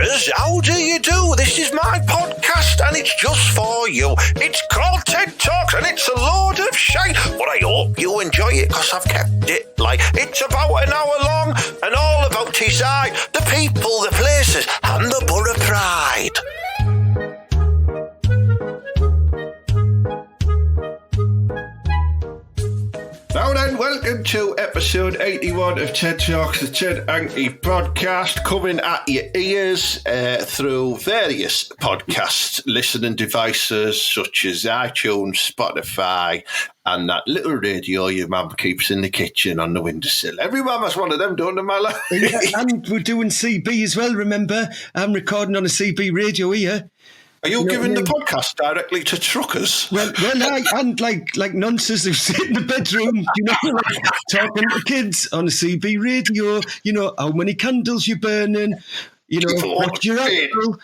listeners, how do you do? This is my podcast and it's just for you. It's called TED Talks and it's a load of shite, but I hope you enjoy it because I've kept it like it's about an hour long and all about Teesside, the people, the places and the Boro pride. Now then, welcome to episode 81 of TED Talks, the TED Hanky podcast, coming at your ears through various podcast listening devices such as iTunes, Spotify, and that little radio your mum keeps in the kitchen on the windowsill. Every mum has one of them, don't they, Mala? Yeah, and we're doing CB as well, remember? I'm recording on a CB radio here. Are you giving the podcast directly to truckers? Well, and like nonces who sit in the bedroom, like talking to kids on a CB radio, how many candles you're burning, what's your apple.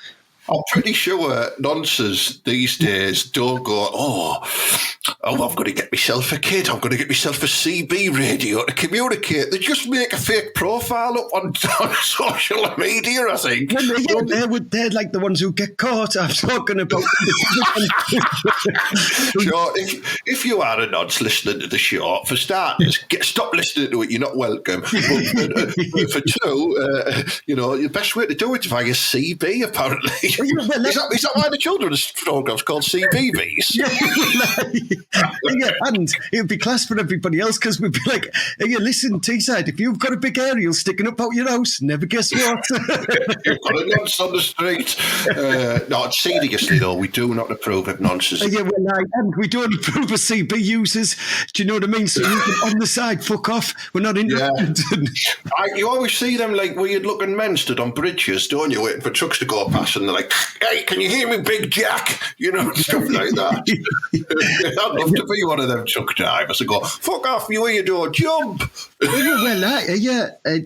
I'm pretty sure nonces these days don't go, I'm going to get myself a kid. I'm going to get myself a CB radio to communicate. They just make a fake profile up on social media, I think. They're like the ones who get caught. I'm talking about. Sure, if you are a nonce listening to the show, for starters, stop listening to it. You're not welcome. But for two, the best way to do it is via CB, apparently. Is that why the children's program's called CBBS? Yeah, and it would be class for everybody else because we'd be like, hey, listen, Teesside, if you've got a big aerial sticking up out your house, never guess what. You've got a nonce on the street. No, seriously, though, we do not approve of nonces. And we don't approve of CB users. Do you know what I mean? So you can, on the side, fuck off. We're not interested. Yeah. You always see them like weird-looking men stood on bridges, don't you, waiting for trucks to go past, and they're like, hey, can you hear me, Big Jack? Stuff like that. I'd love to be one of them truck drivers and go, fuck off, you weirdo, jump.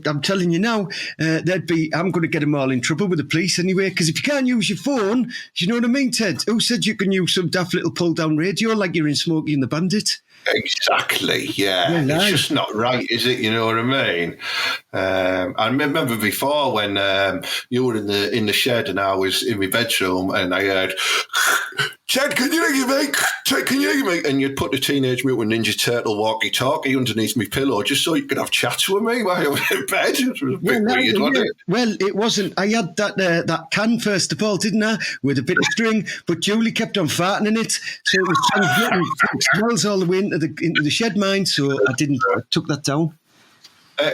I'm telling you now, I'm going to get them all in trouble with the police anyway, because if you can't use your phone, do you know what I mean, Ted? Who said you can use some daft little pull-down radio like you're in Smokey and the Bandit? Exactly, yeah. It's just not right, is it? You know what I mean? I remember before when you were in the shed and I was in my bedroom and I heard, Ted, can you hear me? Ted, can you hear me? And you'd put the Teenage Mutant Ninja Turtle walkie-talkie underneath my pillow just so you could have chats with me while I was in bed. It was a bit weird, wasn't it? Well, it wasn't. I had that can first of all, didn't I? With a bit of string, but Julie kept on farting in it, so it was transmitting smells all the way into the shed mine, so I took that down.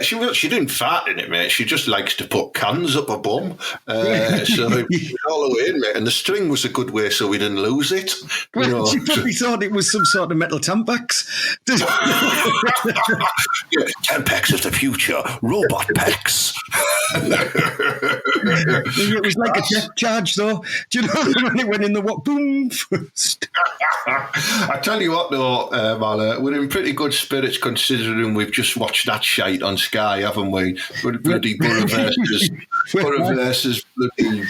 She didn't fart in it, mate. She just likes to put cans up her bum. So it was all the way in, mate. And the string was a good way so we didn't lose it. She probably thought it was some sort of metal Tampax. Tampax of the future. Robot packs. It was like a death charge, though. Do you know when it went in the what? Boom! I tell you what, though, Mala, we're in pretty good spirits considering we've just watched that shite on Sky, haven't we? Bloody Boro versus bloody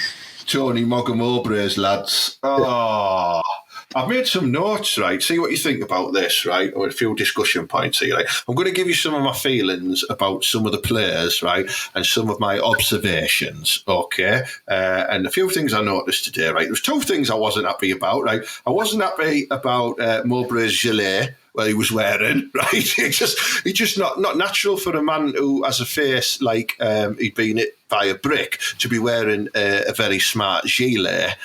Tony Mogham Mowbray's lads. Oh, I've made some notes, right? See what you think about this, right? Or a few discussion points here, right? I'm going to give you some of my feelings about some of the players, right? And some of my observations, okay? And a few things I noticed today, right? There's two things I wasn't happy about, right? I wasn't happy about Mowbray's gilet, well, he was wearing, right? It's just not natural for a man who has a face like he'd been hit by a brick to be wearing a very smart gilet,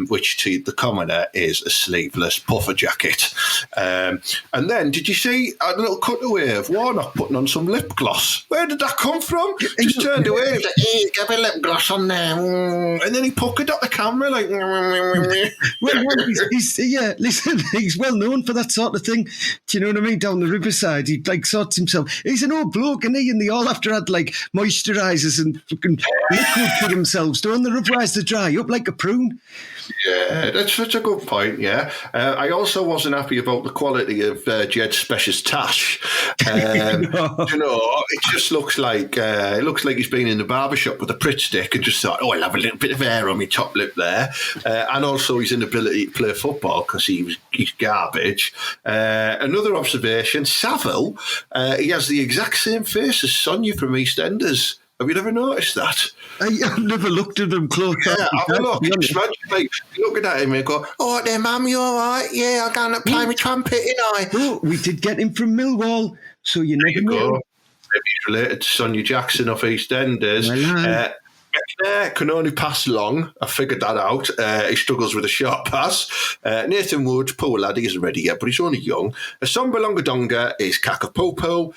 which to the commoner is a sleeveless puffer jacket. And then, did you see a little cutaway of Warnock putting on some lip gloss? Where did that come from? Just turned away, he was like, hey, give me lip gloss on there. And then he puckered at the camera like... Listen, he's well known for that sort of thing. Do you know what I mean? Down the riverside, he sorts himself. He's an old bloke, isn't he? And they all have to add moisturisers and fucking liquid for themselves, don't they? Otherwise they dry up like a prune. Yeah, that's such a good point, yeah. I also wasn't happy about the quality of Jed's Special's tash. It just looks like he's been in the barbershop with a Pritt stick and just thought, I'll have a little bit of hair on my top lip there. And also his inability to play football because he's garbage. Another observation, Saville, he has the exact same face as Sonia from EastEnders. Have you never noticed that? I've never looked at him close. Yeah, have a look. It's imagine, like, looking at him and go, "Oh, there, Mum, you all right? Yeah, I'm going to play my trumpet, ain't I?" Oh, we did get him from Millwall, so you never know. Maybe he's related to Sonia Jackson of EastEnders. Can only pass long. I figured that out. He struggles with a short pass. Nathan Wood, poor lad, he isn't ready yet, but he's only young. Somba Longadonga is Kakapopo.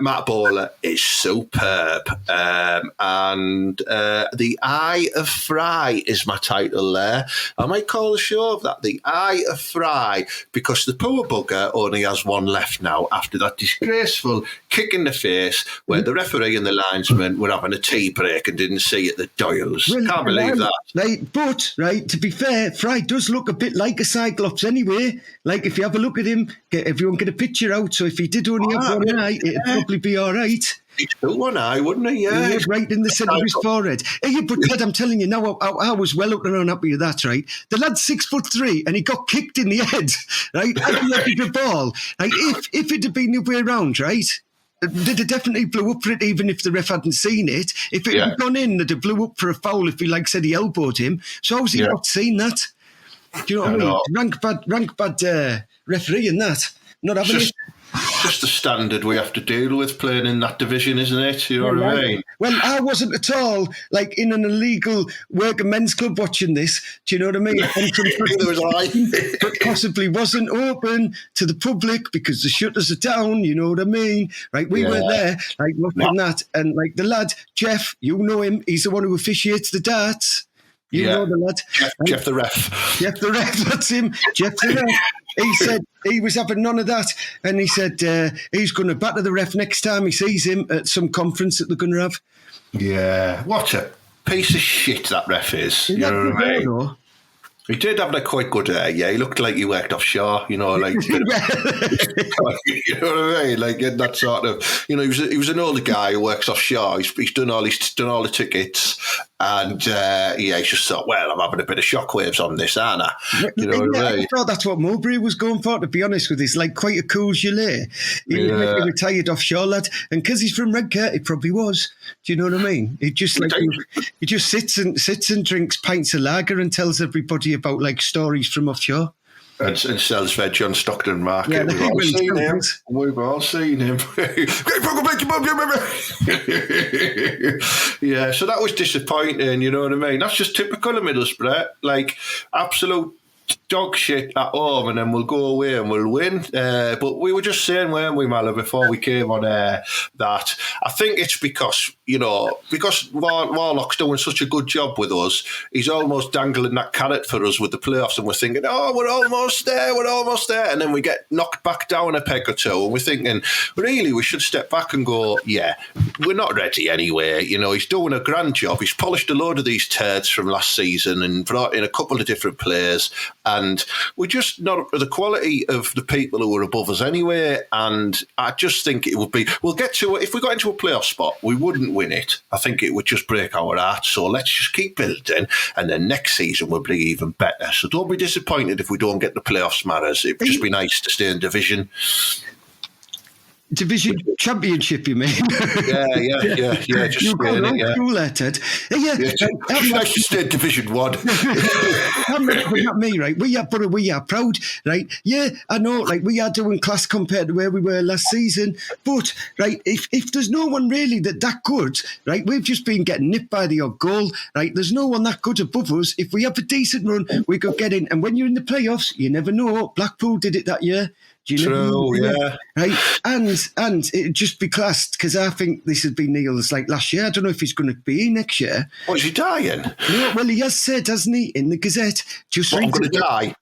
Matt Bowler is superb. And The Eye of Fry is my title there. I might call the show of that, The Eye of Fry, because the poor bugger only has one left now after that disgraceful kick in the face where the referee and the linesman were having a tea break and didn't see at the Doyles. Can't believe that. Right, but, to be fair, Fry does look a bit like a cyclops anyway. Like, if you have a look at him, everyone get a picture out, so if he did only have one eye, it'd probably be all right. He'd still one eye, wouldn't he? Yeah. He right in the centre of his forehead. Hey, but Ted, I'm telling you now, I was well up and unhappy with that, right? The lad's 6'3" and he got kicked in the head, right? And he had the ball. Like, if it had been the way around, right? They'd have definitely blew up for it, even if the ref hadn't seen it. If it had gone in, they'd have blew up for a foul if he, said he elbowed him. So how's he not seen that? Do you know what I mean? Rank bad referee in that. Not having it. Just the standard we have to deal with playing in that division, isn't it? You know what I mean? Well, I wasn't at all in an illegal working men's club watching this. Do you know what I mean? But possibly wasn't open to the public because the shutters are down. You know what I mean? Right? We were there, watching that, and the lad Jeff, you know him. He's the one who officiates the darts. You know the lad. Jeff the ref. Jeff the ref, that's him. Jeff the ref. He said he was having none of that. And he said he's going to batter the ref next time he sees him at some conference that they're going to have. Yeah. What a piece of shit that ref is. You know what I mean? He did have quite good hair, yeah. He looked like he worked offshore, you know, you know what I mean? In that sort of, he was an older guy who works offshore. He's done all the tickets, and he just thought, well, I'm having a bit of shockwaves on this, aren't I? You know what I mean? I thought that's what Mulgrew was going for, to be honest with you. He's quite a cool gilet. He was a retired offshore lad, and because he's from Redcar, he probably was. Do you know what I mean? He just he just sits and drinks pints of lager and tells everybody about stories from offshore. And sells veg on Stockton Market. We've all seen him. Yeah, so that was disappointing, you know what I mean? That's just typical of Middlesbrough. Absolute dog shit at home, and then we'll go away and we'll win. But we were just saying, weren't we, Mala, before we came on air, that I think it's because Warlock's doing such a good job with us. He's almost dangling that carrot for us with the playoffs, and we're thinking, oh, we're almost there. And then we get knocked back down a peg or two, and we're thinking, really, we should step back and go, yeah, we're not ready anyway. He's doing a grand job. He's polished a load of these turds from last season and brought in a couple of different players. And we're just not up to the quality of the people who are above us anyway. And I just think it would be, if we got into a playoff spot, we wouldn't win it. I think it would just break our hearts. So let's just keep building. And then next season will be even better. So don't be disappointed if we don't get the playoffs, Matters. It would just be nice to stay in division. Division championship, you mean? Yeah. Just you're going on cool there, Ted. Nice to stay in Division 1. Not me, right? We are proud, right? Yeah, I know, we are doing class compared to where we were last season. But, right, if there's no one really that good, right, we've just been getting nipped by the odd goal, right? There's no one that good above us. If we have a decent run, we could get in. And when you're in the playoffs, you never know. Blackpool did it that year. True, yeah. Right, and it'd just be classed, because I think this would be Neil's last year. I don't know if he's going to be next year. What, is he dying? No, well, he has said, hasn't he, in the Gazette? I'm going to die.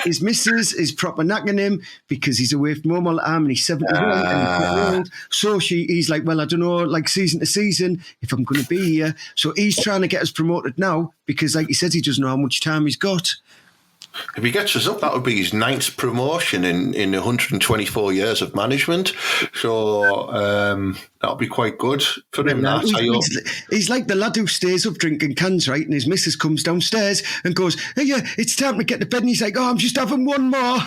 His missus is proper knacking him because he's away from home all the time and he's 71 and he's getting old. So he's well, I don't know, season to season, if I'm going to be here. So he's trying to get us promoted now because, he said, he doesn't know how much time he's got. If he gets us up, that would be his 9th promotion in 124 years of management. So that'll be quite good for him. He's like the lad who stays up drinking cans, right? And his missus comes downstairs and goes, hey, yeah, it's time to get to bed. And he's like, oh, I'm just having one more.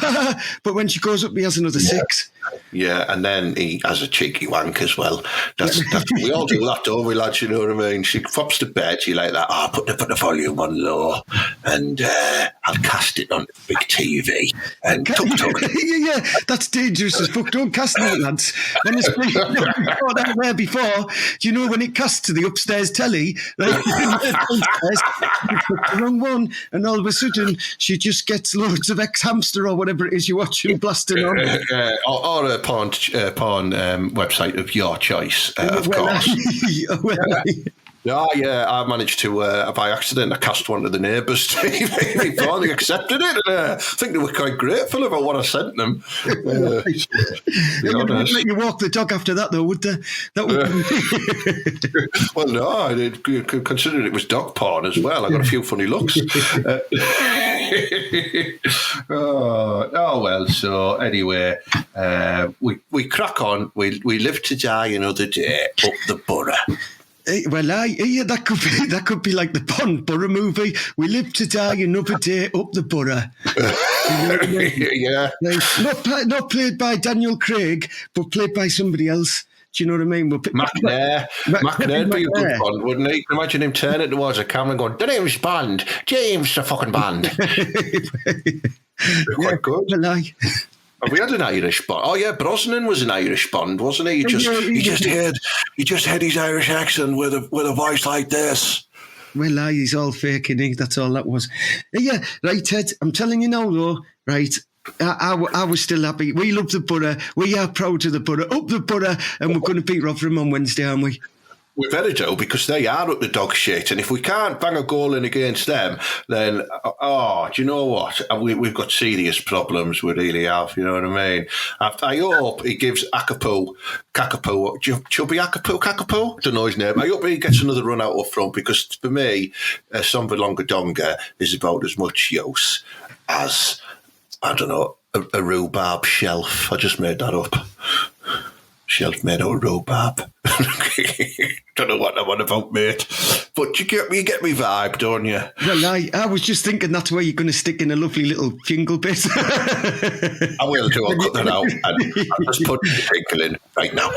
But when she goes up, he has another 6. Yeah, and then he has a cheeky wank as well. That's we all do that, don't we, lads? You know what I mean? She pops to bed, she like that. Oh, put the volume on low, and I'll cast it on the big TV. And yeah, that's dangerous as fuck. Don't cast it, lads. Honestly, before, do you know when it casts to the upstairs telly, right? The wrong one, and all of a sudden she just gets loads of ex-hamster or whatever it is you're watching blasting on. Or a porn website of your choice, of course. I managed to, by accident, I cast one to the neighbours' TV before they accepted it. And, I think they were quite grateful about what I sent them. Let you walk the dog after that, though, would they? That would. Well, no, I did, considered it was dog porn as well. I got a few funny looks. Well. So anyway, we crack on. We live to die another day up the Boro. Well, that could be like the Bond Boro movie. We live to die another day up the Boro. Yeah. Not played by Daniel Craig, but played by somebody else. Do you know what I mean? McNair'd be a good Bond, wouldn't he? Imagine him turning towards the camera and going, "The name's Bond. James the fucking Bond." Quite good. Well, have we had an Irish Bond? Oh yeah, Brosnan was an Irish Bond, wasn't he? He just had his Irish accent with a voice like this. Well, he's all fake, isn't he? That's all that was. Yeah, right, Ted. I'm telling you now, though. Right, I was still happy. We love the Boro. We are proud of the Boro. Up the Boro, and we're going to beat Rotherham on Wednesday, aren't we? We better do, because they are up the dog shit, and if we can't bang a goal in against them, then do you know what? We've got serious problems. We really have. You know what I mean? I hope he gives Kakapo, Chubby Kakapo, don't know his name. I hope he gets another run out up front, because for me, Somvalonga Donga is about as much use as, I don't know, a rhubarb shelf. I just made that up. Shelf made out of rhubarb. Don't know what I'm on about, mate. But you get me vibe, don't you? Well, I was just thinking that's where you're going to stick in a lovely little jingle bit. I will do. I'll cut that out. And I'll just put the jingle in right now.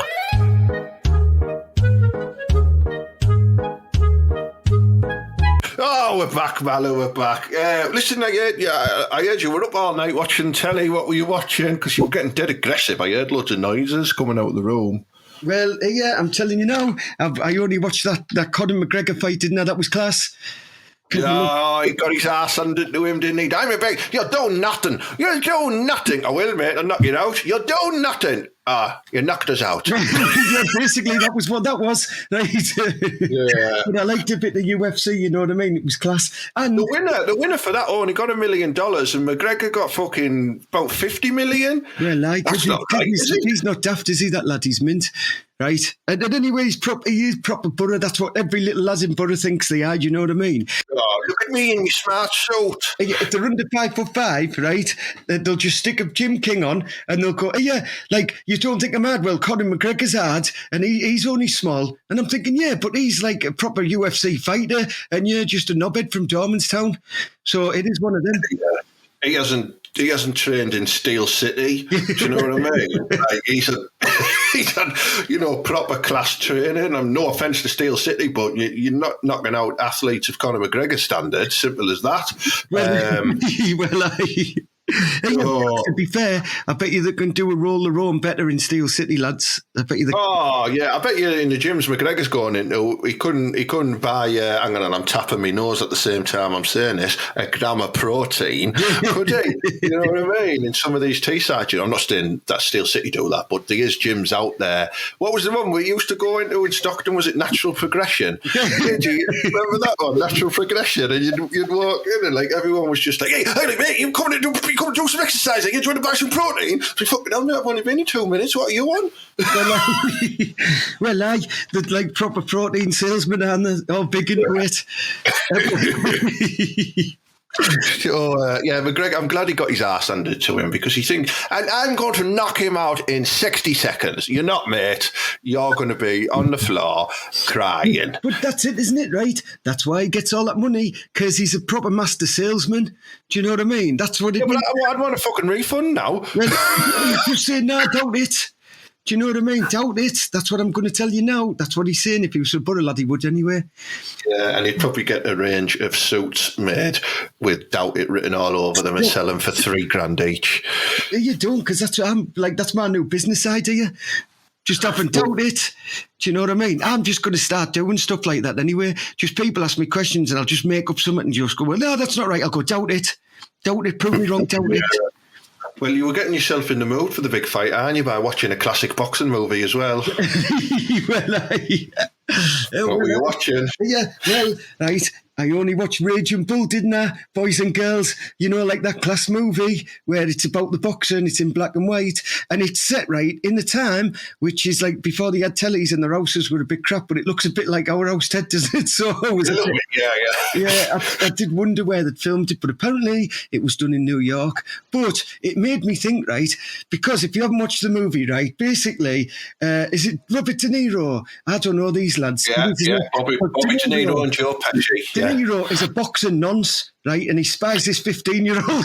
Oh, we're back, Mallow, we're back. Listen, I heard you were up all night watching telly. What were you watching? Because you were getting dead aggressive. I heard loads of noises coming out of the room. Well, yeah, I'm telling you now, I only watched that Conor McGregor fight, didn't I? That was class. Oh, he got his ass handed to him, didn't he? I'm a big, you're doing nothing. You're doing nothing. I will, mate, I'll knock you out. You're doing nothing. You knocked us out. Yeah, basically, that was what that was. Right? Yeah. But I liked a bit of UFC, you know what I mean? It was class. And the winner for that only got $1 million, and McGregor got fucking about 50 million. Yeah, like, that's not right, he's not daft, is he, that lad? He's mint. Right? And anyway, he is proper Boro. That's what every little lad in Boro thinks they are, you know what I mean? Oh, look at me in my smart suit. If they're under 5'5", right, they'll just stick a Jim King on and they'll go, yeah, like, you don't think I'm hard? Well, Conor McGregor's hard and he's only small. And I'm thinking, yeah, but he's like a proper UFC fighter and you're just a knobhead from Dormanstown. So it is one of them. Yeah. He hasn't trained in Steel City. Do you know what I mean? Like he's had, proper class training. And no offence to Steel City, but you're not knocking out athletes of Conor McGregor standards. Simple as that. To be fair, I bet you they can do a roll their own better in Steel City, lads. I bet you. I bet you in the gyms McGregor's going into, he couldn't buy. Hang on, I'm tapping my nose at the same time I'm saying this. A gram of protein, could he? You know what I mean? In some of these T-sides, I'm not saying that Steel City do that, but there is gyms out there. What was the one we used to go into in Stockton? Was it Natural Progression? Did you remember that one? Natural Progression, and you'd walk in and like everyone was just like, "Hey, mate, you coming to do some exercising? You trying to buy some protein?" So fucking hell, mate, I've only been in 2 minutes. What are you on? The like proper protein salesmen and they're all big into it. Yeah, but Greg, I'm glad he got his arse handed to him because he thinks, and I'm going to knock him out in 60 seconds. You're not, mate. You're going to be on the floor crying. But that's it, isn't it, right? That's why he gets all that money, because he's a proper master salesman. Do you know what I mean? That's what it means. I'd want a fucking refund now. Well, just saying, no, doubt it. Do you know what I mean? Doubt it. That's what I'm going to tell you now. That's what he's saying. If he was a Boro lad, he would anyway. Yeah, and he'd probably get a range of suits made with "doubt it" written all over them and sell them for $3,000 each. You don't, because that's my new business idea. Just up and doubt it. Do you know what I mean? I'm just going to start doing stuff like that anyway. Just people ask me questions and I'll just make up something and just go, well, no, that's not right. I'll go, doubt it. Doubt it. Prove me wrong. Doubt it. Well, you were getting yourself in the mood for the big fight, aren't you, by watching a classic boxing movie as well? What were you watching? Yeah, well, right. I only watched Raging Bull, didn't I? Boys and girls, like that class movie where it's about the boxer and it's in black and white. And it's set right in the time, which is like before they had tellies and their houses were a bit crap, but it looks a bit like our house, Ted, doesn't it? So I did wonder where they'd filmed it, but apparently it was done in New York. But it made me think, right, because if you haven't watched the movie, right, basically, is it Robert De Niro? I don't know these lads. Bobby De Niro and Joe Pesci. De Niro is a boxer nonce, right? And he spies this 15-year-old.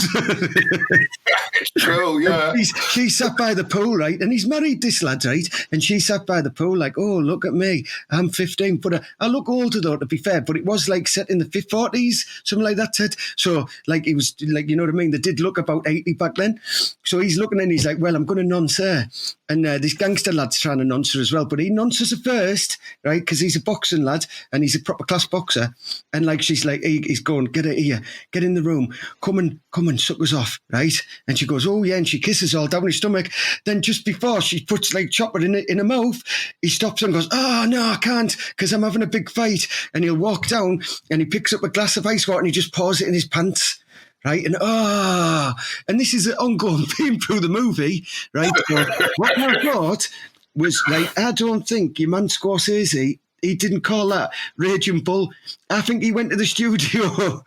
It's true, yeah. She sat by the pool, right? And he's married this lad, right? And she sat by the pool like, oh, look at me. I'm 15. But I look older, though, to be fair. But it was like set in the 40s, something like that, Ted. So, like, it was like, you know what I mean? They did look about 80 back then. So he's looking and he's like, well, I'm going to nonce her. And this gangster lad's trying to nonce her as well. But he nonces her first, right? Because he's a boxing lad and he's a proper class boxer. And like, she's like, he's going, get it here, get in the room, come and suck us off, right? And she goes, oh yeah, and she kisses all down his stomach. Then just before she puts like chopper in her mouth, he stops and goes, oh no, I can't, because I'm having a big fight. And he'll walk down and he picks up a glass of ice water and he just pours it in his pants. Right, and this is an ongoing theme through the movie, right? So what I thought was, like, I don't think your man Scorsese, he didn't call that Raging Bull. I think he went to the studio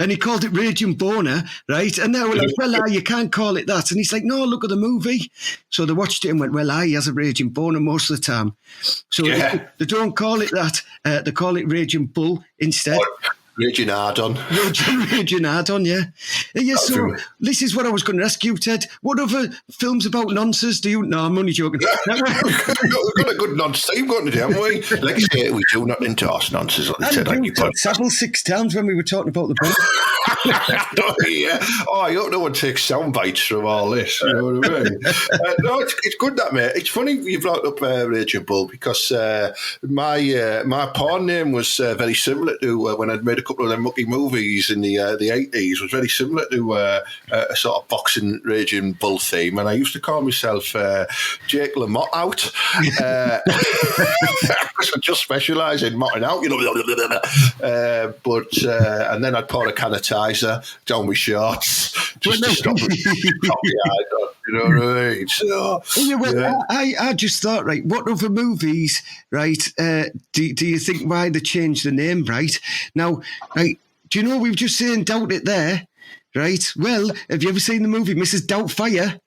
and he called it Raging Boner, right? And they were like, well, you can't call it that. And he's like, no, look at the movie. So they watched it and went, well, he has a Raging Boner most of the time. So they don't call it that. They call it Raging Bull instead. Raging Ardon. Raging Ardon, yeah. So this is what I was going to ask you, Ted. What other films about nonces do you... No, I'm only joking. We've got a good nonce theme going today, haven't we? Like I say, we do not endorse nonces. And you several 6 times when we were talking about the book. Yeah. Oh, I hope no one takes sound bites from all this. You know what I mean? No, it's good that, mate. It's funny you brought up Raging Bull because my porn name was very similar to when I'd made a couple of them mucky movies in the 80s. Was very similar to a sort of boxing Raging Bull theme, and I used to call myself Jake LaMotte out because I just specialise in motting out, you know. And then I'd pour a can of Tizer down my shorts just to stop the eye. You know what I mean? So, I just thought, right, what other movies, right, do you think why they changed the name, right? Now, right, do you know we were just saying doubt it there, right? Well, have you ever seen the movie Mrs. Doubtfire?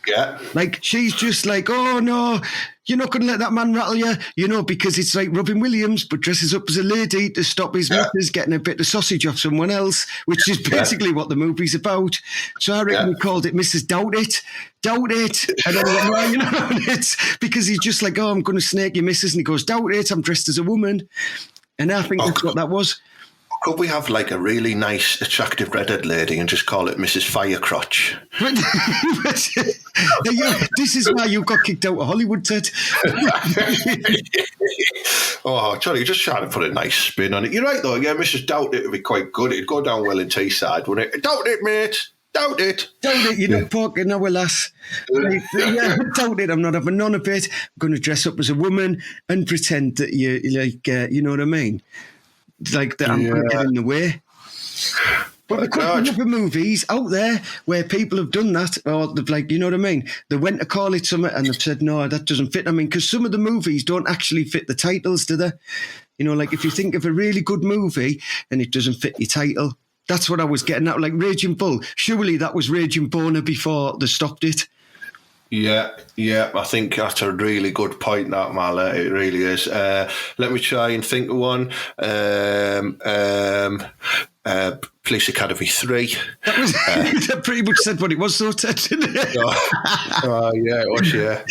Yeah. Like, she's just like, oh, no, you're not going to let that man rattle you, you know, because it's like Robin Williams, but dresses up as a lady to stop his missus getting a bit of sausage off someone else, which is basically what the movie's about. So I reckon we called it Mrs. Doubt It. And then I went, you know, it's because he's just like, oh, I'm going to snake your missus. And he goes, doubt it, I'm dressed as a woman. And I think that's what that was. Could we have like a really nice, attractive redhead lady and just call it Mrs. Firecrotch? This is why you got kicked out of Hollywood, Ted. Oh, Johnny, you're just trying to put a nice spin on it. You're right, though. Yeah, Mrs. Doubt It would be quite good. It'd go down well in Teesside, wouldn't it? Doubt it, mate. Doubt it. Doubt it. You're not poking now, lass. Doubt it. I'm not having none of it. I'm going to dress up as a woman and pretend that you're like, you know what I mean? Like that I'm going to get in the way. But there could be other movies out there where people have done that, or they've like, you know what I mean? They went to call it something and they've said, no, that doesn't fit. I mean, because some of the movies don't actually fit the titles, do they? You know, like if you think of a really good movie and it doesn't fit your title, That's what I was getting at. Like Raging Bull. Surely that was Raging Boner before they stopped it. Yeah, I think that's a really good point, that, Mal. It really is. Let me try and think of one. Police Academy 3. That was that pretty much said what it was, though, Ted, didn't it? Yeah, it was, yeah.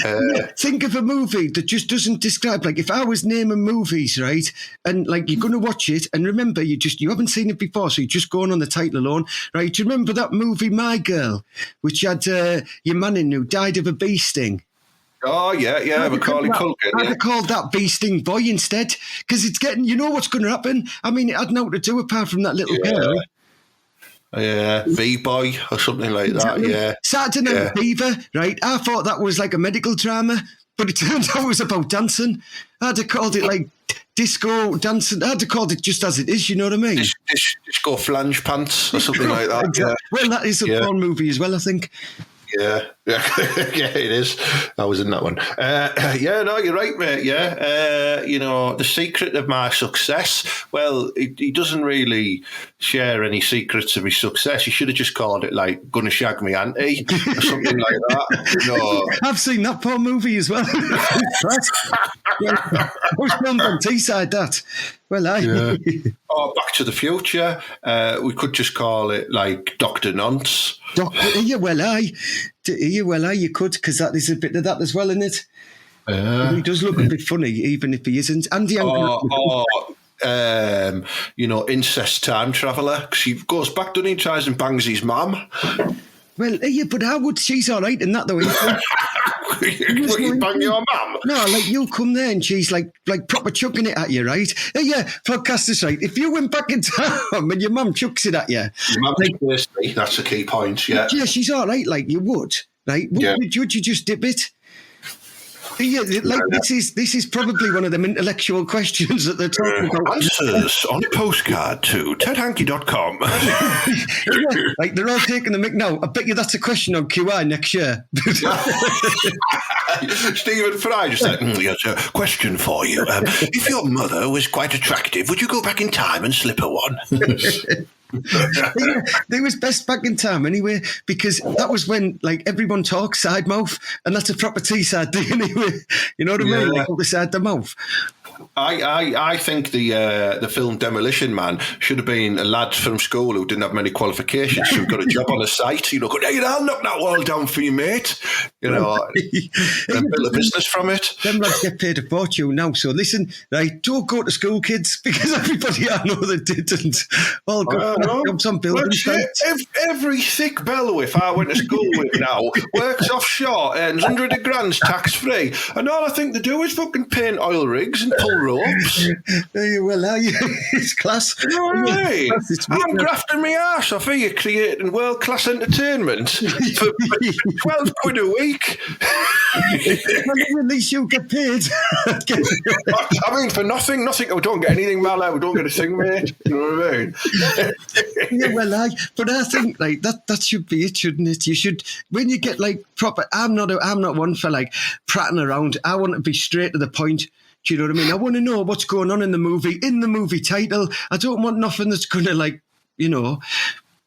Think of a movie that just doesn't describe, like, if I was naming movies, right, and, like, you're going to watch it, and remember, you haven't seen it before, so you're just going on the title alone, right? Do you remember that movie, My Girl, which had your man in who died of a bee sting? Oh, yeah, Macaulay Culkin. I'd have called that Bee Sting Boy instead, because it's getting, you know what's going to happen. I mean, it had nothing to do apart from that little girl. Yeah, V-Boy or something like that, yeah. Saturday Night Fever, right? I thought that was like a medical drama, but it turned out it was about dancing. I'd have called it like disco dancing. I'd have called it just as it is, you know what I mean? Disco flange pants or something like that. Exactly. Yeah. Well, that is a porn movie as well, I think. Yeah, it is. I was in that one. Yeah, no, you're right, mate. Yeah, the secret of my success. Well, he doesn't really share any secrets of his success. He should have just called it like "Gonna Shag Me Auntie" or something like that. I've seen that porn movie as well. I was filmed on Teesside. That. Well, Yeah. Or Back to the Future. We could just call it like Dr. Nonce. You could, because that is a bit of that as well, isn't it? He does look a bit funny, even if he isn't. Andy incest time traveller. Because he goes back, doesn't he? Tries and bangs his mum. Well, yeah, but how would she's all right in that though? You bang your mum? No, like you come there and she's like proper chucking it at you, right? Yeah, podcast is right. If you went back in time and your mum chucks it at you, your mum's thirsty. That's a key point. Yeah, she's all right. Like you would, right? Would you just dip it? Yeah, this is probably one of them intellectual questions that they're talking about. Answers on a postcard to tedhanky.com. Like they're all taking the mic now. I bet you that's a question on QI next year. Stephen Fry just said, here's a question for you. If your mother was quite attractive, would you go back in time and slip her one? They was best back in time anyway, because that was when like everyone talks side mouth, and that's a proper Teesside thing anyway. You know what I mean? Like the side the mouth. I think the film Demolition Man should have been a lad from school who didn't have many qualifications, who got a job on a site. Going, hey, I'll knock that wall down for you, mate. And build a business from it. Them lads get paid a fortune now. So listen, right, don't go to school, kids, because everybody I know that didn't all got jobs on building sites. Every thick bellowith I went to school with now works offshore, earns hundreds of grand tax free, and all I think they do is fucking paint oil rigs and pull ropes. Well, it's class. Right. I'm grafting my arse off here, creating world-class entertainment for 12 quid a week. Well, at least you get paid. I mean, for nothing. We don't get anything, Mal. We don't get a thing, mate. You know what I mean? But I think like that should be it, shouldn't it? You should, when you get like proper. I'm not one for like prattling around. I want to be straight to the point. Do you know what I mean? I want to know what's going on in the movie title. I don't want nothing that's going to like,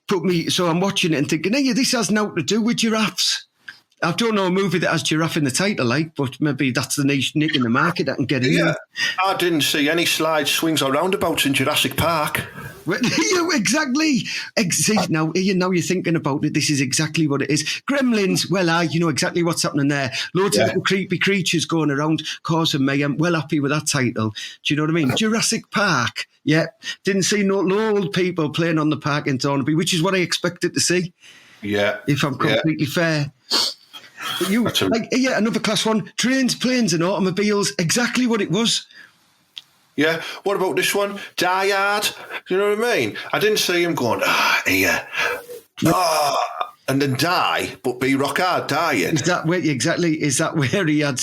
put me. So I'm watching it and thinking, hey, this has nothing to do with giraffes. I don't know a movie that has giraffe in the title, like, but maybe that's the niche nick in the market that can get in. Yeah, I didn't see any slides, swings, or roundabouts in Jurassic Park. Exactly. Now you're thinking about it. This is exactly what it is. Gremlins. Well, you know exactly what's happening there. Loads of little creepy creatures going around causing mayhem. Well happy with that title. Do you know what I mean? Jurassic Park. Yeah. Didn't see no old people playing on the park in Thornaby, which is what I expected to see. Yeah. If I'm completely fair. Another class one. Trains, planes, and automobiles. Exactly what it was. Yeah. What about this one? Die Hard. Do you know what I mean? I didn't see him going, and then die, but be rock hard dying. Is that where he had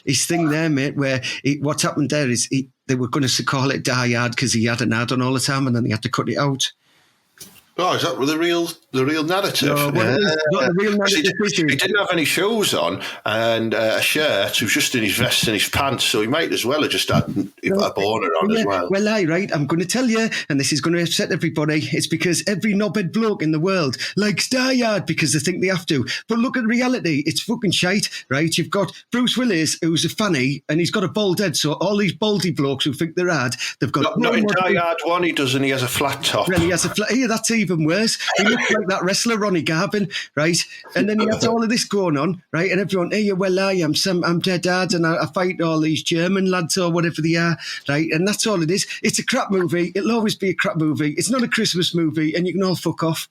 his thing there, mate? Where what's happened there is they were going to call it Die Hard because he had an ad on all the time, and then they had to cut it out. Oh, is that the real The real narrative. No, what the real narrative he didn't have any shoes on and a shirt. He was just in his vest and his pants, so he might as well have just had a boner on as well. Well, I'm going to tell you, and this is going to upset everybody, it's because every knobhead bloke in the world likes Die Hard because they think they have to. But look at reality, it's fucking shite, right? You've got Bruce Willis, who's a fanny, and he's got a bald head, so all these baldy blokes who think they're rad, they've got... Not in Die Hard 1, he doesn't, he has a flat top. Well, he has a flat... Yeah, that's even worse. He looks like that wrestler Ronnie Garvin, right? And then he has all of this going on, right? And everyone, I'm dead hard and I fight all these German lads or whatever they are, right? And that's all it is. It's a crap movie. It'll always be a crap movie. It's not a Christmas movie, and you can all fuck off.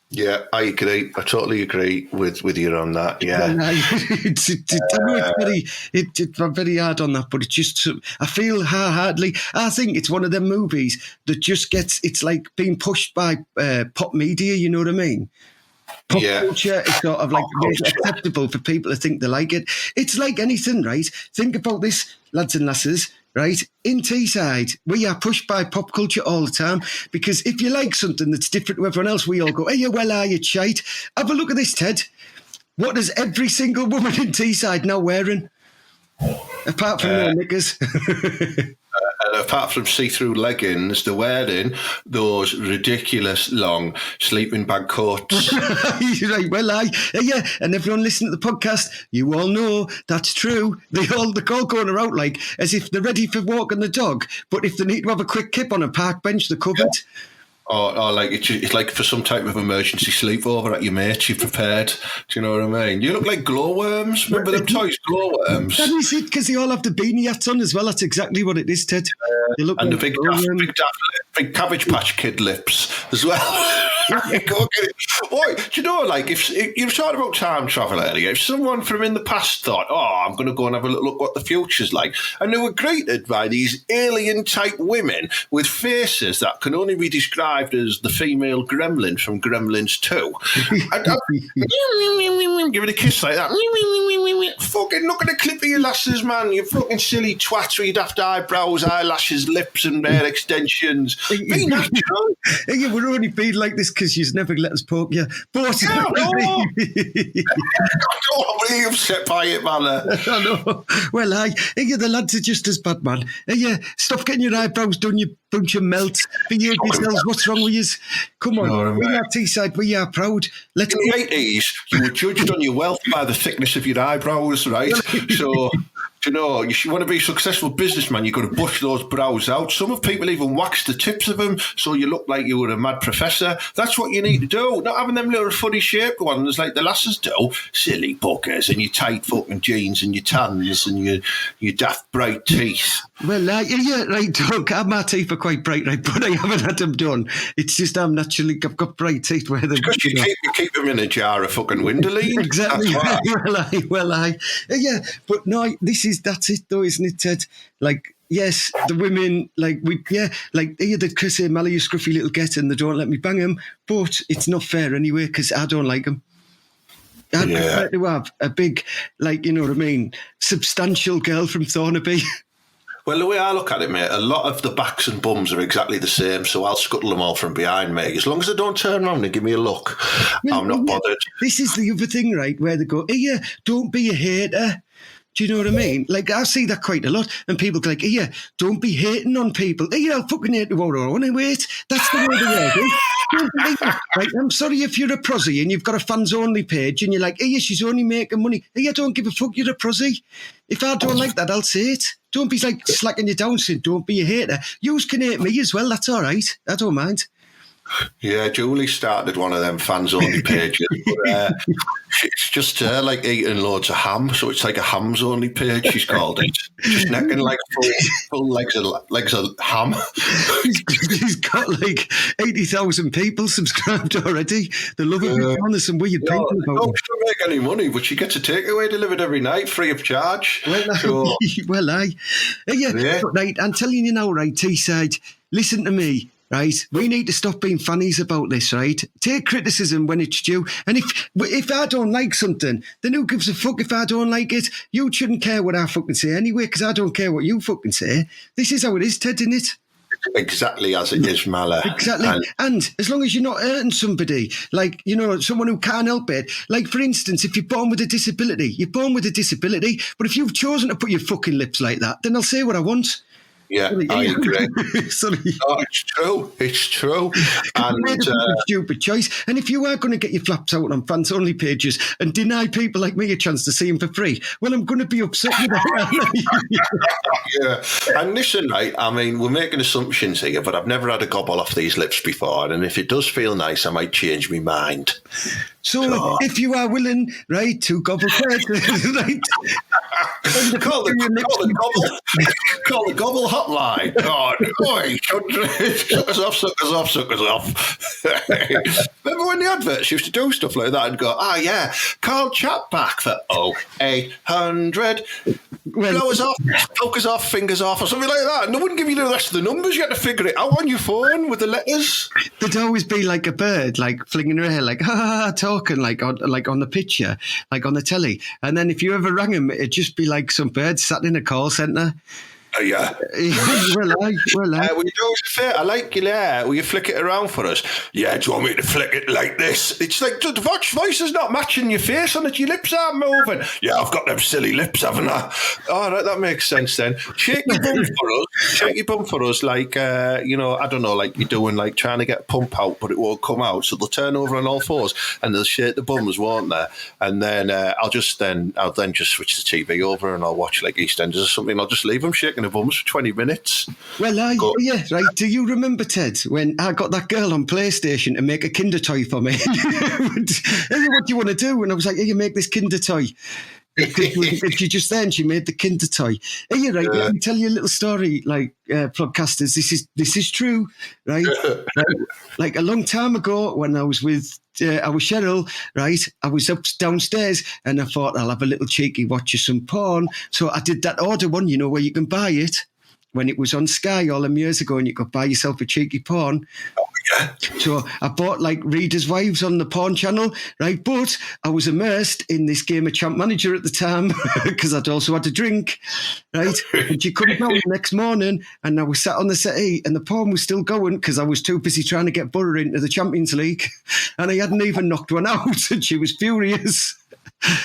Yeah, I agree. I totally agree with you on that. Yeah, I know it's very hard on that, but it's just I feel hardly. I think it's one of them movies that just gets. It's like being pushed by pop media. You know what I mean? Pop culture is sort of like acceptable for people to think they like it. It's like anything, right? Think about this, lads and lasses. Right? In Teesside, we are pushed by pop culture all the time because if you like something that's different to everyone else, we all go, hey, well, are you shite? Have a look at this, Ted. What is every single woman in Teesside now wearing? Apart from no knickers. And apart from see-through leggings, they're wearing those ridiculous long sleeping bag coats. Right, well, yeah, and everyone listening to the podcast, you all know that's true. They're all going around like as if they're ready for walking the dog, but if they need to have a quick kip on a park bench, they're covered. Yeah. Or like it's like for some type of emergency sleepover at your mate, you're prepared. Do you know what I mean? You look like glowworms. Remember them toys, glowworms? That is it, because they all have the beanie hats on as well. That's exactly what it is, Ted. They look and like the big Cabbage Patch Kid lips as well. Boy, do you know, like if you were talking about time travel earlier, if someone from in the past thought, I'm going to go and have a look what the future's like, and they were greeted by these alien-type women with faces that can only be described as the female gremlin from Gremlins 2. Give it a kiss like that. Fucking look at the clip of your lasses, man. You fucking silly twat with your daft eyebrows, eyelashes, lips and hair extensions. Be natural. You would only be like this because you've never let us poke you. But I'm really upset by it, man. I know. Well, the lads are just as bad, man. Stop getting your eyebrows done, you bunch of melts. Behave yourselves. What's wrong with you? Come on, we are Teesside, we are proud. In the 80s, you were judged on your wealth by the thickness of your eyebrows, right? So, you know, you want to be a successful businessman, you've got to bush those brows out. Some of people even wax the tips of them so you look like you were a mad professor. That's what you need to do. Not having them little funny shaped ones like the lasses do. Silly buggers, and your tight fucking jeans and your tans and your daft bright teeth. Well, right, Doug, my teeth are quite bright, right, but I haven't had them done. It's just I've got bright teeth where they're... Because you keep them in a jar of fucking Winderline. Exactly. Yeah, but no, that's it though, isn't it, Ted? Like, yes, the women, the Chris O'Malley, you scruffy little get, and they don't let me bang them, but it's not fair anyway, because I don't like them. I'd prefer to have a big, you know what I mean, substantial girl from Thornaby. Well, the way I look at it, mate, a lot of the backs and bums are exactly the same, so I'll scuttle them all from behind me. As long as they don't turn around and give me a look, I'm not bothered. This is the other thing, right, where they go, don't be a hater. Do you know what I mean? Like, I see that quite a lot, and people go like, don't be hating on people. I'll fucking hate tomorrow. I want to wait. That's the way they work. Right, I'm sorry if you're a prosy and you've got a fans-only page and you're like, she's only making money. Don't give a fuck, you're a prosy. If I don't like that, I'll say it. Don't be like slacking you down saying, don't be a hater. You can hate me as well, that's all right. I don't mind. Yeah, Julie started one of them fans-only pages. But, it's just like eating loads of ham, so it's like a hams-only page, she's called it. Just necking like full legs of ham. He's got like 80,000 people subscribed already. They love it. There's some weird people about it. She don't make any money, but she gets a takeaway delivered every night, free of charge. But, right, I'm telling you now, right, Teesside, listen to me. Right, we need to stop being funnies about this, right? Take criticism when it's due. And if I don't like something, then who gives a fuck if I don't like it? You shouldn't care what I fucking say anyway, because I don't care what you fucking say. This is how it is, Ted, isn't it? exactly as it is, Mala. Exactly. And as long as you're not hurting somebody, like, you know, someone who can't help it. Like, for instance, if you're born with a disability, you're born with a disability, but if you've chosen to put your fucking lips like that, then I'll say what I want. Yeah, I agree. Sorry. No, it's true. It's true. And you made a stupid choice. And if you are going to get your flaps out on fans only pages and deny people like me a chance to see them for free, well, I'm going to be upset with that. Yeah. And listen, right, I mean, we're making assumptions here, but I've never had a gobble off these lips before. And if it does feel nice, I might change my mind. So if you are willing, right, to gobble right, call the gobble hotline. Suckers off. Remember when the adverts used to do stuff like that and go, yeah, call chat back for 0800. Blowers off, focus off, fingers off, or something like that. And they wouldn't give you the rest of the numbers. You had to figure it out on your phone with the letters. There'd always be like a bird, like flinging her hair, like talking, like on the picture, like on the telly. And then if you ever rang him, it'd just be like some bird sat in a call centre. Yeah. Well, will you do us a favour? I like your hair. Will you flick it around for us? Yeah, do you want me to flick it like this? It's like the voice is not matching your face on it. Your lips aren't moving. Yeah, I've got them silly lips, haven't I? All right, that makes sense then. Shake your bum for us. Shake your bum for us, like I don't know, like you're doing, like trying to get a pump out, but it won't come out. So they'll turn over on all fours and they'll shake the bums, won't they? And then I'll then just switch the TV over and I'll watch like EastEnders or something. I'll just leave them shaking the bums for 20 minutes. Well, yeah, right. Do you remember, Ted, when I got that girl on PlayStation to make a Kinder toy for me? Hey, what do you want to do? And I was like, hey, you make this Kinder toy. If you just then, she made the Kinder toy. Hey, you're right. Let me tell you a little story, like podcasters. This is true, right? Like a long time ago, when I was with Cheryl, right? I was downstairs and I thought I'll have a little cheeky watch of some porn. So I did that order one, you know, where you can buy it when it was on Sky all them years ago, and you could buy yourself a cheeky porn. So I bought like Readers' Wives on the porn channel, right? But I was immersed in this game of Champ Manager at the time because I'd also had a drink, right? And she couldn't know the next morning, and I was sat on the settee and the porn was still going because I was too busy trying to get Boro into the Champions League, and I hadn't even knocked one out, and she was furious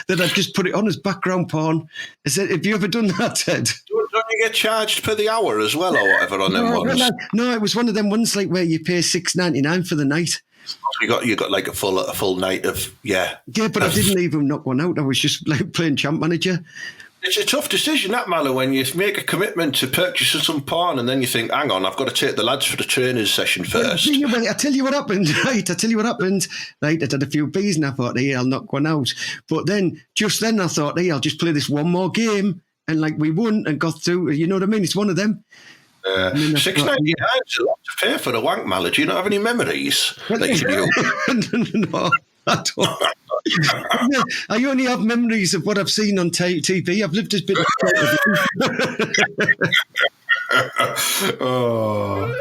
that I'd just put it on as background porn. I said, have you ever done that, Ted? Don't you get charged per the hour as well, or whatever on them ones? No, it was one of them ones like where you pay $6.99 for the night. You got like a full night of Yeah, but I didn't even knock one out. I was just like playing Champ Manager. It's a tough decision, that, Mallow, when you make a commitment to purchase some porn and then you think, hang on, I've got to take the lads for the trainers session first. I tell you what happened, right? I did a few bees and I thought, hey, I'll knock one out. But then, just then I thought, hey, I'll just play this one more game. And like we won and got through, you know what I mean? It's one of them. $6.99 is a lot to pay for a wank, Mallow. Do you not have any memories that you use? No, I don't. I only have memories of what I've seen on TV. I've lived a bit of Oh.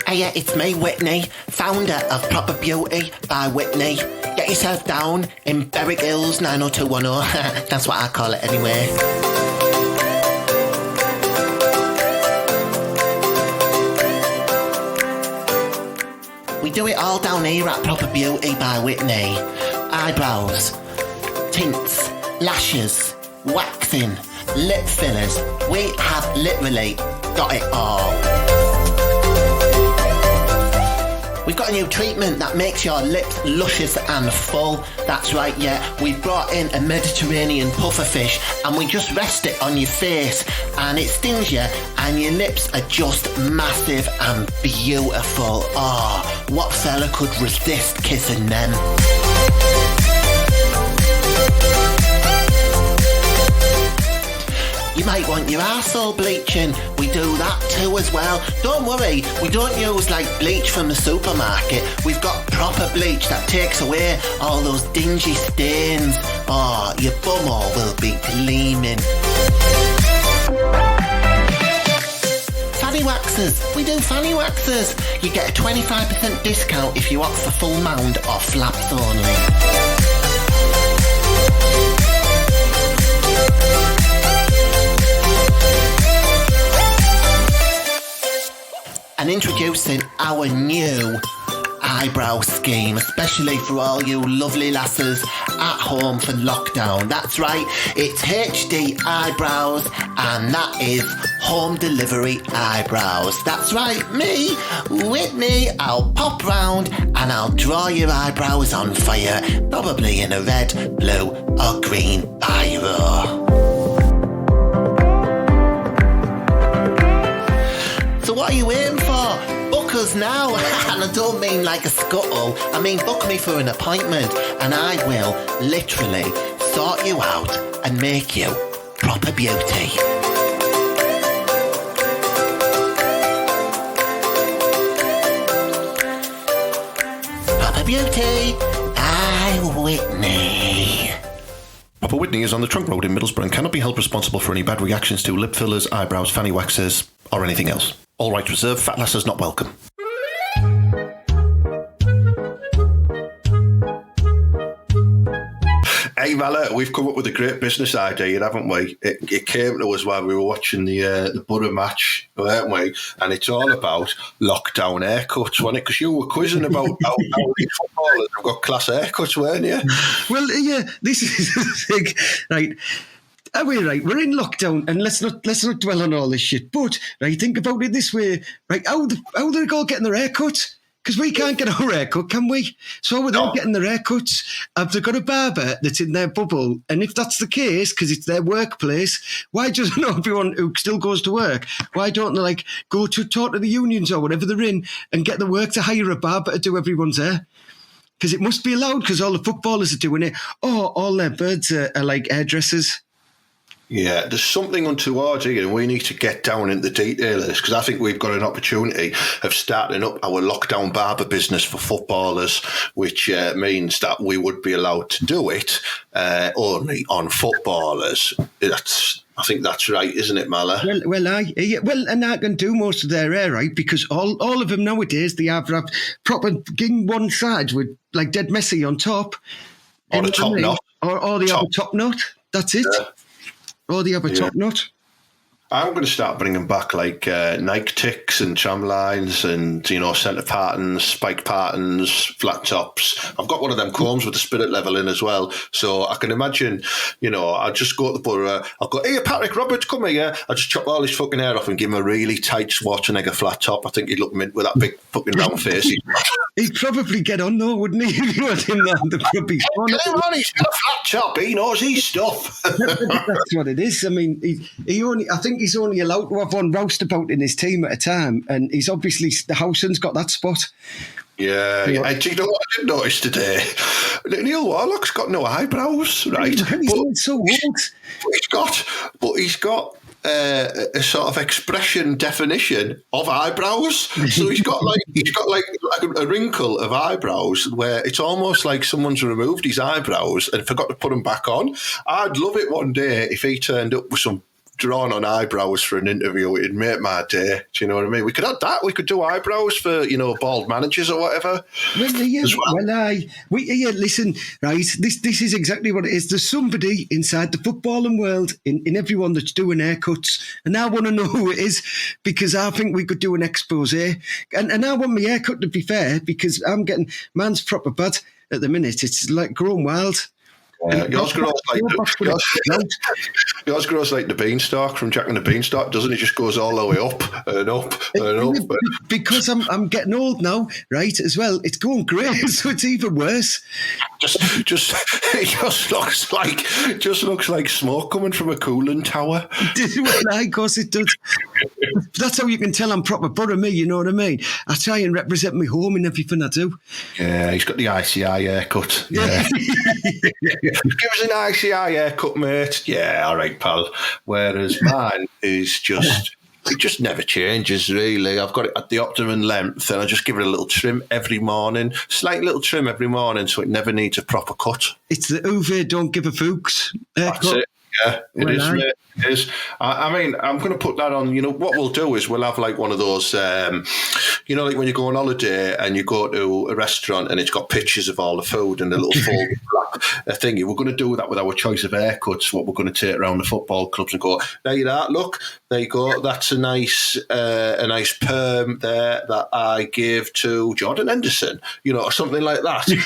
Hiya, it's me, Whitney, founder of Proper Beauty by Whitney. Get yourself down in Berwick Hills 90210. That's what I call it anyway. We do it all down here at Proper Beauty by Whitney. Eyebrows, tints, lashes, waxing, lip fillers. We have literally got it all. We've got a new treatment that makes your lips luscious and full. That's right, yeah. We've brought in a Mediterranean pufferfish and we just rest it on your face and it stings you and your lips are just massive and beautiful. Oh, what fella could resist kissing them? You might want your arsehole bleaching. We do that too as well. Don't worry, we don't use like bleach from the supermarket. We've got proper bleach that takes away all those dingy stains. Oh, your bumhole will be gleaming. Fanny waxes. We do fanny waxes. You get a 25% discount if you opt for full mound or flaps only. And introducing our new eyebrow scheme, especially for all you lovely lasses at home for lockdown. That's right, it's HD eyebrows, and that is home delivery eyebrows. That's right, me, Whitney, I'll pop round and I'll draw your eyebrows on fire, probably in a red, blue or green biro. So what are you waiting for? Book us now. And I don't mean like a scuttle. I mean book me for an appointment and I will literally sort you out and make you proper beauty. Proper beauty by Whitney. Proper Whitney is on the Trunk Road in Middlesbrough and cannot be held responsible for any bad reactions to lip fillers, eyebrows, fanny waxes or anything else. All rights reserved, fat lasses not welcome. Hey Mala, we've come up with a great business idea, haven't we? It came to us while we were watching the Boro match, weren't we? And it's all about lockdown haircuts, wasn't it? Because you were quizzing about how many footballers have got class haircuts, weren't you? Well, yeah, this is the thing, right? Are we right? We're in lockdown, and let's not dwell on all this shit. But right, think about it this way, right? How they're all getting their haircuts? Because we can't get our haircut, can we? So we're all getting their haircuts. Have they got a barber that's in their bubble? And if that's the case, because it's their workplace, why doesn't everyone who still goes to work? Why don't they go to talk to the unions or whatever they're in and get the work to hire a barber to do everyone's hair? Because it must be allowed. Because all the footballers are doing it. Oh, all their birds are like hairdressers. Yeah, there's something untoward here, and we need to get down into the detail of this because I think we've got an opportunity of starting up our lockdown barber business for footballers, which means that we would be allowed to do it only on footballers. I think that's right, isn't it, Mala? Well, and I can do most of their hair, right? Because all of them nowadays, they have proper ging one side with like dead messy on top. Or a top knot. Or they have a top knot. That's it. Yeah. Or they have a top knot. I'm going to start bringing back like Nike ticks and tram lines and, centre patterns, spike patterns, flat tops. I've got one of them combs with the spirit level in as well. So I can imagine, I'll just go to the Boro. I'll go, hey, Patrick Roberts, come here. I'll just chop all his fucking hair off and give him a really tight Schwarzenegger flat top. I think he'd look mint with that big fucking round face. He'd probably get on though, wouldn't he? If you had him there, the probably get him on, he's got a flat top. He knows his stuff. That's what it is. I mean, I think he's only allowed to have one roustabout in his team at a time, and he's obviously the Howson's got that spot. Yeah. Do you know what I didn't notice today? Neil Warlock's got no eyebrows, right? He's so old. He's got a sort of expression definition of eyebrows. So he's got like a wrinkle of eyebrows where it's almost like someone's removed his eyebrows and forgot to put them back on. I'd love it one day if he turned up with some drawn on eyebrows for an interview. It'd make my day. Do you know what I mean? We could add that. We could do eyebrows for bald managers or whatever. Listen, right. This is exactly what it is. There's somebody inside the footballing world in everyone that's doing haircuts, and I want to know who it is because I think we could do an expose. And I want my haircut to be fair because I'm getting man's proper bad at the minute. It's like grown wild. Yours grows like the beanstalk from Jack and the Beanstalk, doesn't it? Just goes all the way up and up and up. Because I'm getting old now, right? As well, it's going great, so it's even worse. It just looks like smoke coming from a cooling tower. Of course it does. That's how you can tell I'm proper Boro me. You know what I mean? I try and represent my home in everything I do. Yeah, he's got the ICI haircut. Yeah. Give us an ICI haircut, mate. Yeah, all right, pal. Whereas mine is just, it just never changes, really. I've got it at the optimum length and I just give it a little trim every morning. Slight little trim every morning so it never needs a proper cut. It's the Uwe don't give a fucks haircut. That's it. Yeah, it is, mate. It is. I mean, I'm going to put that on. What we'll do is we'll have like one of those, like when you go on holiday and you go to a restaurant and it's got pictures of all the food and a little folded black thingy. We're going to do that with our choice of haircuts. What we're going to take around the football clubs and go, there you are. Look, there you go. That's a nice perm there that I gave to Jordan Henderson. Or something like that. And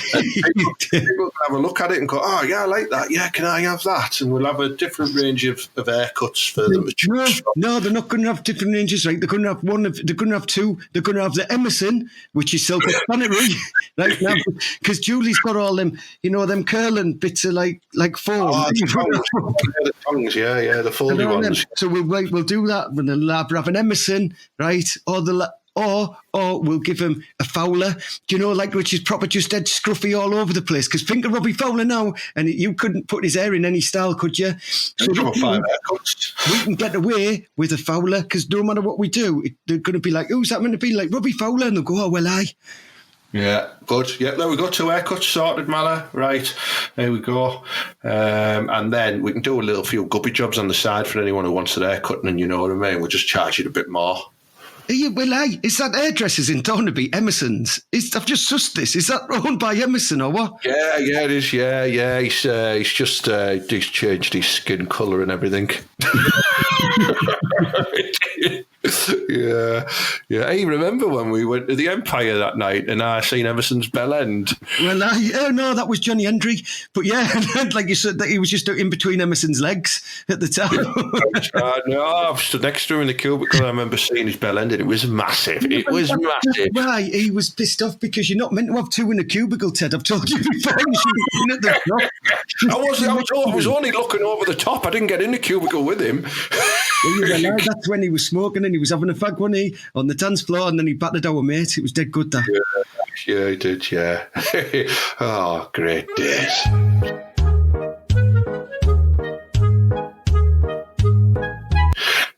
people can have a look at it and go, oh yeah, I like that. Yeah, can I have that? And we'll have a different range of haircuts for them to choose. No, they're not going to have different ranges, right? They're going to have one. They're going to have two. They're going to have the Emerson, which is self-explanatory, right now, because Julie's got all them, them curling bits of like foam. Oh, the tongues, yeah, the foldy ones. So we'll do that. We'll have an Emerson, right? Or we'll give him a Fowler, which is proper just dead scruffy all over the place. Because think of Robbie Fowler now, and you couldn't put his hair in any style, could you? So we can get away with a Fowler, because no matter what we do, they're going to be like, who's that going to be? Like Robbie Fowler? And they'll go, oh, well, aye. Yeah, good. Yeah, there we go. 2 haircuts sorted, Mala. Right, there we go. And then we can do a little few gubby jobs on the side for anyone who wants their haircutting, and you know what I mean? We'll just charge it a bit more. Is that hairdressers in Thornaby, Emerson's? I've just sussed this. Is that owned by Emerson or what? Yeah, it is. Yeah. He's just he's changed his skin colour and everything. Yeah. Hey, remember when we went to the Empire that night and I seen Emerson's bell end? Well, no, that was Johnny Hendry. But yeah, like you said, that he was just in between Emerson's legs at the time. No, I stood next to him in the cubicle. I remember seeing his bell end. It was massive. It was massive. Right, he was pissed off because you're not meant to have 2 in a cubicle, Ted. I've told you before. You should be in at the top. I was only looking over the top. I didn't get in the cubicle with him. That's when he was smoking and he was having a fag, wasn't he, on the dance floor, and then he battered our mate. It was dead good, that. Yeah, he did, yeah. Oh, great days.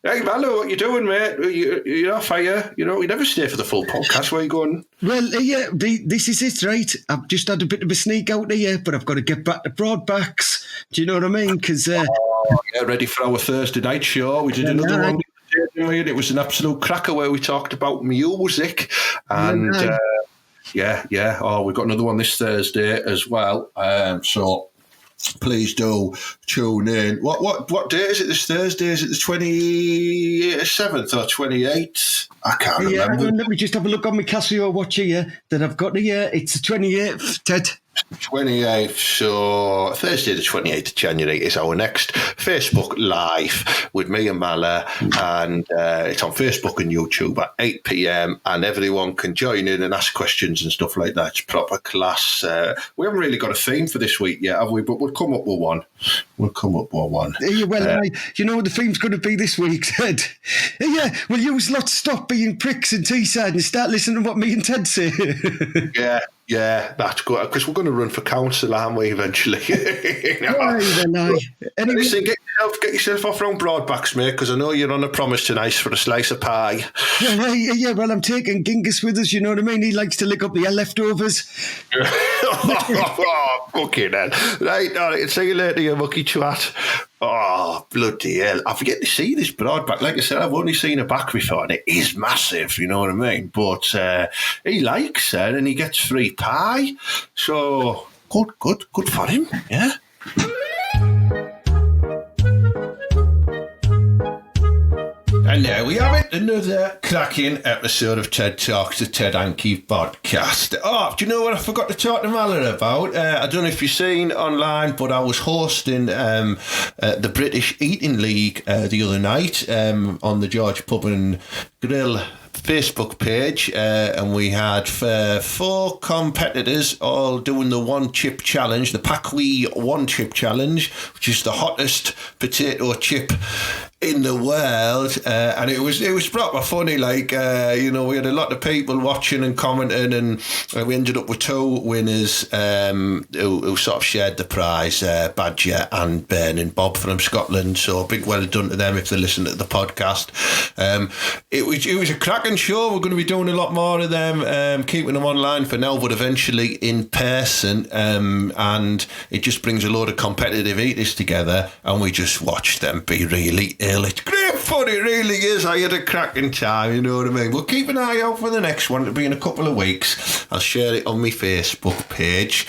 Hey, Malo, what you doing, mate? You're off, are you? We never stay for the full podcast. Where are you going? Well, this is it, right? I've just had a bit of a sneak out here, but I've got to get back to Broadbacks. Do you know what I mean? Because ready for our Thursday night show. We did another one. It was an absolute cracker where we talked about music. And, we've got another one this Thursday as well. So please do tune in. What day is it this Thursday? Is it the 27th or 28th? I can't remember. Let me just have a look on my Casio watch here that I've got here. It's the 28th, Ted. 28th, so Thursday the 28th of January is our next Facebook Live with me and Mala, and it's on Facebook and YouTube at 8 p.m, and everyone can join in and ask questions and stuff like that. It's proper class. We haven't really got a theme for this week yet, have we? But we'll come up with one. You know what the theme's going to be this week, Ted? Will you lot stop being pricks in Teesside and start listening to what me and Ted say? Yeah, that's good, because we're going to run for council, aren't we, eventually? Listen, get yourself off around Broadbacks, mate, because I know you're on a promise tonight for a slice of pie. Well, I'm taking Genghis with us, you know what I mean? He likes to lick up the leftovers. Fucking hell. Right, all right, see you later, you mucky twat. Oh, bloody hell. I forget to see this Broadback. Like I said, I've only seen a back before, and it is massive, you know what I mean? But he likes it, and he gets free pie. So, good for him, yeah? And there we have it, another cracking episode of TED Talks, the TED Hanky podcast. Oh, do you know what I forgot to talk to Mala about? I don't know if you've seen online, but I was hosting the British Eating League the other night on the George Pub and Grill Facebook page, and we had 4 competitors all doing the one chip challenge, the Packwee one chip challenge, which is the hottest potato chip in the world, and it was proper funny. Like we had a lot of people watching and commenting, and we ended up with 2 winners who sort of shared the prize, Badger and Burning Bob from Scotland. So big well done to them if they listen to the podcast. It was a cracking show. We're going to be doing a lot more of them, keeping them online for now, but eventually in person, and it just brings a load of competitive eaters together, and we just watch them be really ill. It's great fun, it really is. I had a cracking time, you know what I mean? We'll keep an eye out for the next one. It'll be in a couple of weeks. I'll share it on my Facebook page.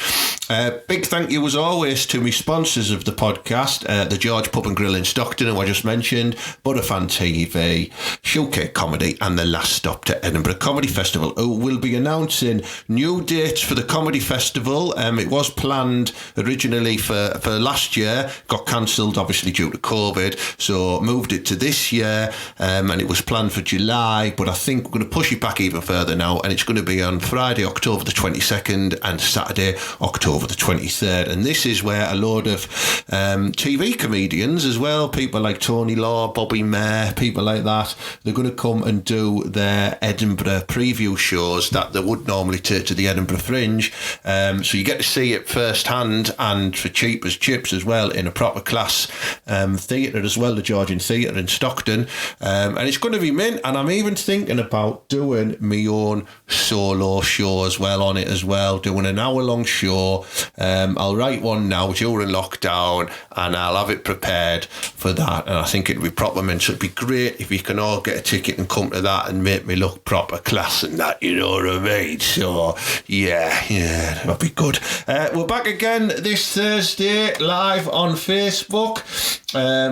Big thank you as always to my sponsors of the podcast, the George Pub and Grill in Stockton, who I just mentioned, Boro Fan TV, Showcase Comedy, and the last stop to Edinburgh Comedy Festival, who will be announcing new dates for the Comedy Festival. It was planned originally for last year, got cancelled obviously due to COVID, so moved it to this year, and it was planned for July, but I think we're going to push it back even further now, and it's going to be on Friday, October the 22nd, and Saturday, October the 23rd. And this is where a load of TV comedians as well, people like Tony Law, Bobby Mayer, people like that, they're going to come and do their Edinburgh preview shows that they would normally take to the Edinburgh Fringe. So you get to see it firsthand, and for cheap as chips as well, in a proper class theatre as well, the Georgian Theatre in Stockton. And it's going to be mint, and I'm even thinking about doing my own solo show as well on it as well, doing an hour-long show. I'll write one now during lockdown, and I'll have it prepared for that, and I think it'll be proper mint. So it'd be great if you can all get a ticket and come to that and make me look proper class and that, you know what I mean? So yeah, that'll be good. We're back again this Thursday live on Facebook.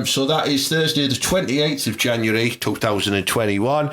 So that is Thursday the 28th of January 2021,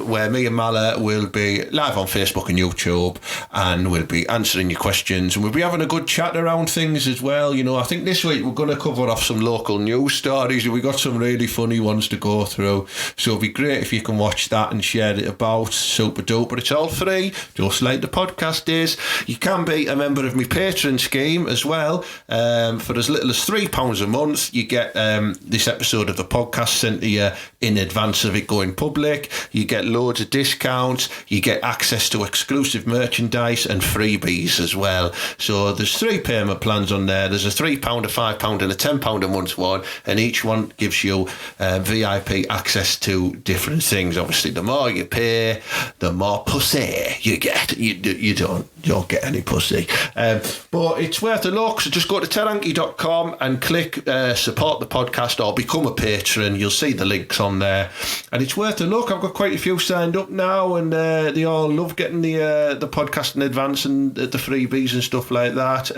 where me and Mala will be live on Facebook and YouTube, and we'll be answering your questions, and we'll be having a good chat around things as well. You know, I think this week we're going to cover off some local news stories. We got some really funny ones to go through, so it'd be great if you can watch that and share it about. Super duper. It's all free, just like the podcast is. You can be a member of my patron scheme as well. For as little as £3 a month, you get this episode of the podcast sent to you in advance of it going public. You get loads of discounts. You get access to exclusive merchandise and freebies as well. So there's 3 payment plans on there. There's a £3, a £5 and a £10 a month one, and each one gives you VIP access to different things. Obviously, the more you pay, the more pussy you get. You don't get any pussy, but it's worth a look. So just go to tedhanky.com and click support the podcast or become a patron. You'll see the links on there, and it's worth a look. I've got quite a few signed up now, and they all love getting the podcast in advance and the freebies and stuff like that.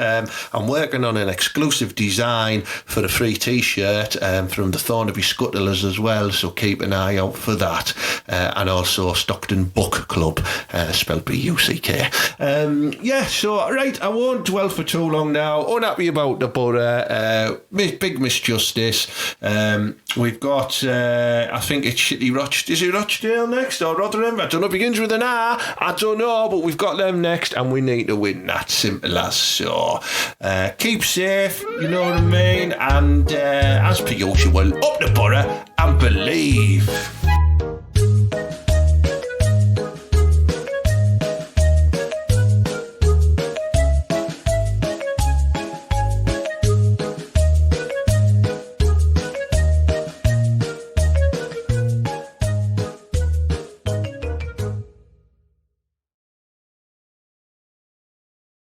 I'm working on an exclusive design for a free t-shirt from the Thornaby Scuttlers as well, so keep an eye out for that. And also Stockton Book Club, spelled B-U-C-K. So right, I won't dwell for too long now. Unhappy about the borough, big misjustice. We've got I think it's Shitty Rochdale. Is it Rochdale next or Rotherham? I don't know, it begins with an R, I don't know, but we've got them next, and we need to win that, simple as. So keep safe, you know what I mean, and as per usual, up the borough and believe.